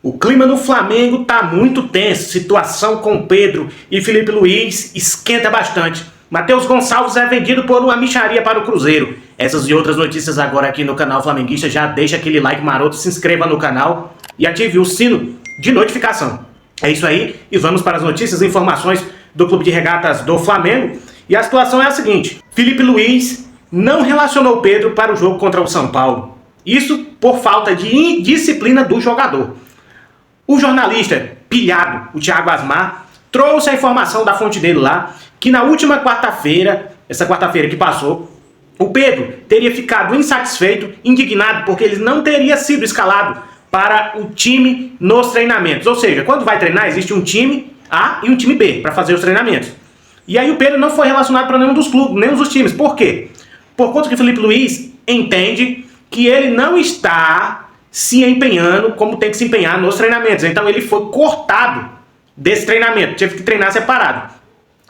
O clima no Flamengo tá muito tenso, situação com Pedro e Felipe Luiz esquenta bastante. Matheus Gonçalves é vendido por uma mixaria para o Cruzeiro. Essas e outras notícias agora aqui no canal Flamenguista. Já deixa aquele like maroto, se inscreva no canal e ative o sino de notificação. É isso aí, e vamos para as notícias e informações do Clube de Regatas do Flamengo. E a situação é a seguinte: Felipe Luiz não relacionou Pedro para o jogo contra o São Paulo. Isso por falta de indisciplina do jogador. O jornalista pilhado, o Thiago Asmar, trouxe a informação da fonte dele lá, que na última quarta-feira, essa quarta-feira que passou, o Pedro teria ficado insatisfeito, indignado, porque ele não teria sido escalado para o time nos treinamentos. Ou seja, quando vai treinar, existe um time A e um time B para fazer os treinamentos. E aí o Pedro não foi relacionado para nenhum dos clubes, nenhum dos times. Por quê? Por conta que o Felipe Luiz entende que ele não está se empenhando como tem que se empenhar nos treinamentos. Então ele foi cortado desse treinamento, teve que treinar separado.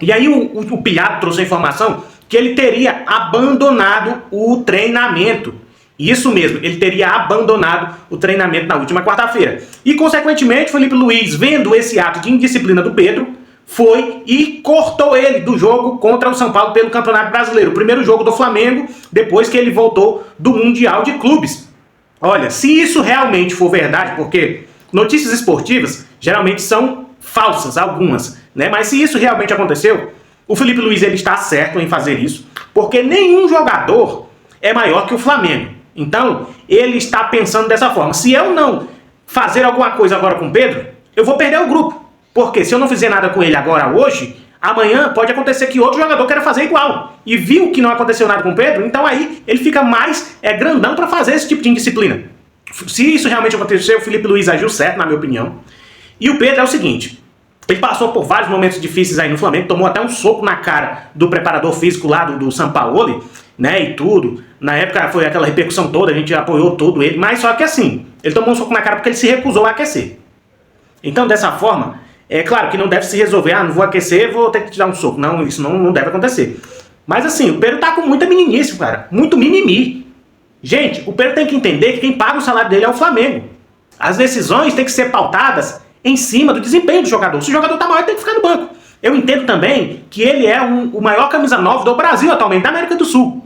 E aí o pilhado trouxe a informação que ele teria abandonado o treinamento. Isso mesmo, ele teria abandonado o treinamento na última quarta-feira. E, consequentemente, Felipe Luiz, vendo esse ato de indisciplina do Pedro, foi e cortou ele do jogo contra o São Paulo pelo Campeonato Brasileiro. O primeiro jogo do Flamengo, depois que ele voltou do Mundial de Clubes. Olha, se isso realmente for verdade, porque notícias esportivas geralmente são falsas, algumas, né? Mas se isso realmente aconteceu, o Felipe Luiz ele está certo em fazer isso, porque nenhum jogador é maior que o Flamengo. Então, ele está pensando dessa forma: se eu não fazer alguma coisa agora com o Pedro, eu vou perder o grupo. Porque se eu não fizer nada com ele agora, hoje, amanhã pode acontecer que outro jogador queira fazer igual. E viu que não aconteceu nada com o Pedro, então aí ele fica mais grandão para fazer esse tipo de indisciplina. Se isso realmente aconteceu, o Felipe Luiz agiu certo, na minha opinião. E o Pedro é o seguinte: ele passou por vários momentos difíceis aí no Flamengo, tomou até um soco na cara do preparador físico lá do Sampaoli, né, e tudo. Na época foi aquela repercussão toda, a gente apoiou todo ele, mas só que assim, ele tomou um soco na cara porque ele se recusou a aquecer. Então, dessa forma, é claro que não deve se resolver: não vou aquecer, vou ter que te dar um soco. Não, isso não deve acontecer. Mas assim, o Pedro tá com muita meninice, cara, muito mimimi. Gente, o Pedro tem que entender que quem paga o salário dele é o Flamengo. As decisões têm que ser pautadas em cima do desempenho do jogador. Se o jogador tá maior, ele tem que ficar no banco. Eu entendo também que ele é o maior camisa 9 do Brasil atualmente, da América do Sul.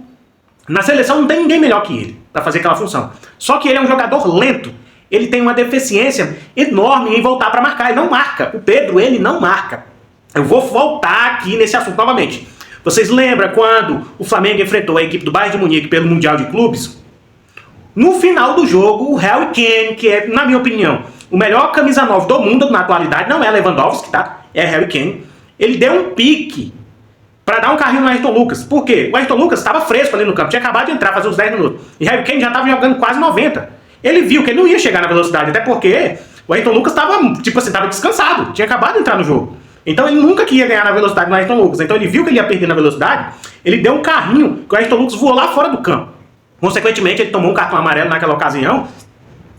Na seleção não tem ninguém melhor que ele para fazer aquela função. Só que ele é um jogador lento. Ele tem uma deficiência enorme em voltar para marcar. Ele não marca. O Pedro, ele não marca. Eu vou voltar aqui nesse assunto novamente. Vocês lembram quando o Flamengo enfrentou a equipe do Bayern de Munique pelo Mundial de Clubes? No final do jogo, o Harry Kane, que é, na minha opinião, o melhor camisa 9 do mundo na atualidade, não é Lewandowski, tá? É Harry Kane. Ele deu um pique para dar um carrinho no Ayrton Lucas. Por quê? O Ayrton Lucas estava fresco ali no campo, tinha acabado de entrar, fazer uns 10 minutos. E Harry Kane já estava jogando quase 90. Ele viu que ele não ia chegar na velocidade, até porque o Ayrton Lucas estava, tipo assim, estava descansado, tinha acabado de entrar no jogo. Então ele nunca queria ganhar na velocidade no Ayrton Lucas. Então ele viu que ele ia perder na velocidade, ele deu um carrinho, que o Ayrton Lucas voou lá fora do campo. Consequentemente, ele tomou um cartão amarelo naquela ocasião,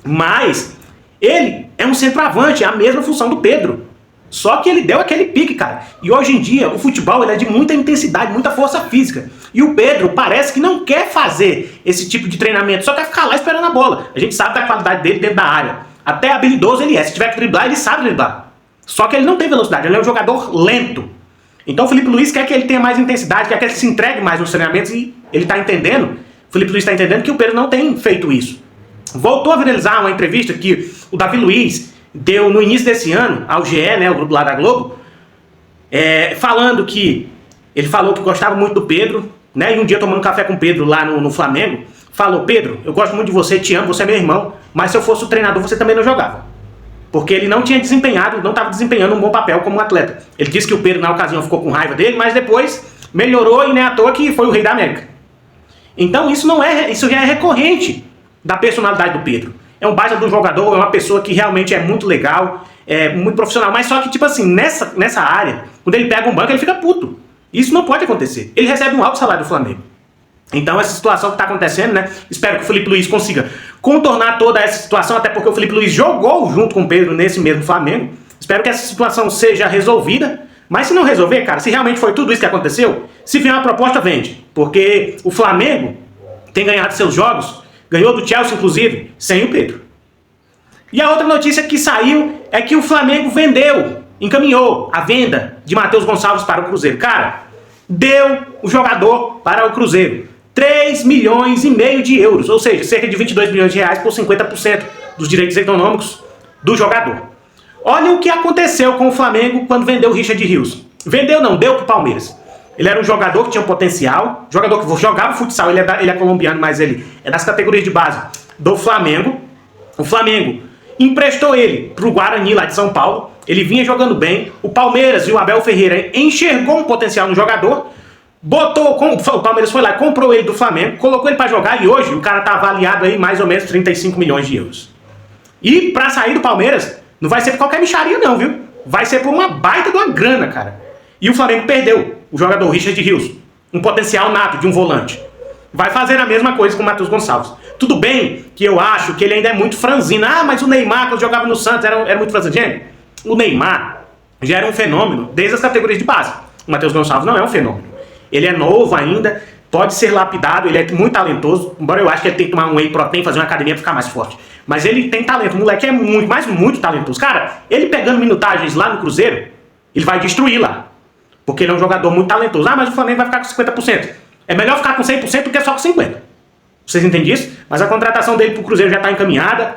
mas ele é um centroavante, é a mesma função do Pedro. Só que ele deu aquele pique, cara. E hoje em dia, o futebol ele é de muita intensidade, muita força física. E o Pedro parece que não quer fazer esse tipo de treinamento, só quer ficar lá esperando a bola. A gente sabe da qualidade dele dentro da área. Até habilidoso ele é. Se tiver que driblar, ele sabe driblar. Só que ele não tem velocidade, ele é um jogador lento. Então o Felipe Luiz quer que ele tenha mais intensidade, quer que ele se entregue mais nos treinamentos, e ele está entendendo, o Felipe Luiz está entendendo que o Pedro não tem feito isso. Voltou a viralizar uma entrevista que o Davi Luiz deu no início desse ano ao GE, né, o grupo lá da Globo, falando que ele falou que gostava muito do Pedro, né, e um dia tomando café com o Pedro lá no Flamengo, falou: Pedro, eu gosto muito de você, te amo, você é meu irmão, mas se eu fosse o treinador você também não jogava. Porque ele não tinha desempenhado, não estava desempenhando um bom papel como atleta. Ele disse que o Pedro na ocasião ficou com raiva dele, mas depois melhorou e nem à toa que foi o rei da América. Então isso já é recorrente da personalidade do Pedro. É um baita do jogador, é uma pessoa que realmente é muito legal, é muito profissional, mas só que, tipo assim, nessa área, quando ele pega um banco, ele fica puto. Isso não pode acontecer. Ele recebe um alto salário do Flamengo. Então essa situação que está acontecendo, né? Espero que o Felipe Luiz consiga contornar toda essa situação, até porque o Felipe Luiz jogou junto com o Pedro nesse mesmo Flamengo. Espero que essa situação seja resolvida. Mas se não resolver, cara, se realmente foi tudo isso que aconteceu, se vier uma proposta, vende. Porque o Flamengo tem ganhado seus jogos, ganhou do Chelsea, inclusive, sem o Pedro. E a outra notícia que saiu é que o Flamengo encaminhou a venda de Matheus Gonçalves para o Cruzeiro. Cara, deu o jogador para o Cruzeiro. 3,5 milhões de euros, ou seja, cerca de 22 milhões de reais por 50% dos direitos econômicos do jogador. Olha o que aconteceu com o Flamengo quando vendeu o Richard Rios. Vendeu não, deu pro Palmeiras. Ele era um jogador que tinha um potencial, jogador que jogava futsal, ele é colombiano, mas ele é das categorias de base do Flamengo. O Flamengo emprestou ele pro Guarani lá de São Paulo, ele vinha jogando bem, o Palmeiras e o Abel Ferreira enxergou um potencial no jogador, o Palmeiras foi lá, comprou ele do Flamengo, colocou ele para jogar e hoje o cara tá avaliado aí mais ou menos 35 milhões de euros. E para sair do Palmeiras, não vai ser por qualquer micharia não, viu? Vai ser por uma baita de uma grana, cara. E o Flamengo perdeu o jogador Richard Rios, um potencial nato de um volante. Vai fazer a mesma coisa com o Matheus Gonçalves. Tudo bem que eu acho que ele ainda é muito franzino. Ah, mas o Neymar, quando jogava no Santos, era muito franzino. Gente, o Neymar já era um fenômeno desde as categorias de base. O Matheus Gonçalves não é um fenômeno. Ele é novo ainda, pode ser lapidado, ele é muito talentoso, embora eu acho que ele tem que tomar um whey protein, fazer uma academia para ficar mais forte. Mas ele tem talento, o moleque é muito, mas muito talentoso. Cara, ele pegando minutagens lá no Cruzeiro, ele vai destruir lá. Porque ele é um jogador muito talentoso. Ah, mas o Flamengo vai ficar com 50%. É melhor ficar com 100% do que só com 50%. Vocês entendem isso? Mas a contratação dele pro Cruzeiro já está encaminhada,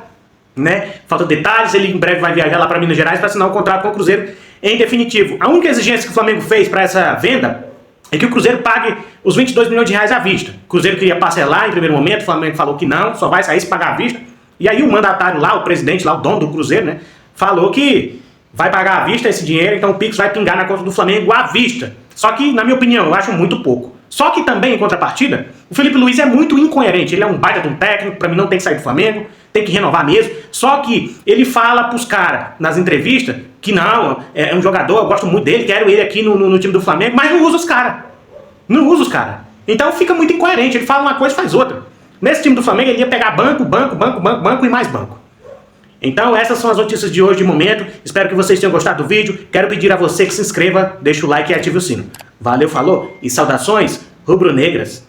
né? Falta detalhes, ele em breve vai viajar lá para Minas Gerais para assinar um contrato com o Cruzeiro em definitivo. A única exigência que o Flamengo fez para essa venda é que o Cruzeiro pague os 22 milhões de reais à vista. O Cruzeiro queria parcelar em primeiro momento, o Flamengo falou que não, só vai sair se pagar à vista. E aí o mandatário lá, o presidente lá, o dono do Cruzeiro, né, falou que vai pagar à vista esse dinheiro, então o Pix vai pingar na conta do Flamengo à vista. Só que, na minha opinião, eu acho muito pouco. Só que também, em contrapartida, o Felipe Luiz é muito incoerente. Ele é um baita de um técnico, pra mim não tem que sair do Flamengo, tem que renovar mesmo. Só que ele fala pros caras nas entrevistas que não, é um jogador, eu gosto muito dele, quero ele aqui no time do Flamengo, mas não usa os caras. Não usa os caras. Então fica muito incoerente, ele fala uma coisa e faz outra. Nesse time do Flamengo ele ia pegar banco e mais banco. Então essas são as notícias de hoje de momento. Espero que vocês tenham gostado do vídeo. Quero pedir a você que se inscreva, deixe o like e ative o sino. Valeu, falou e saudações rubro-negras.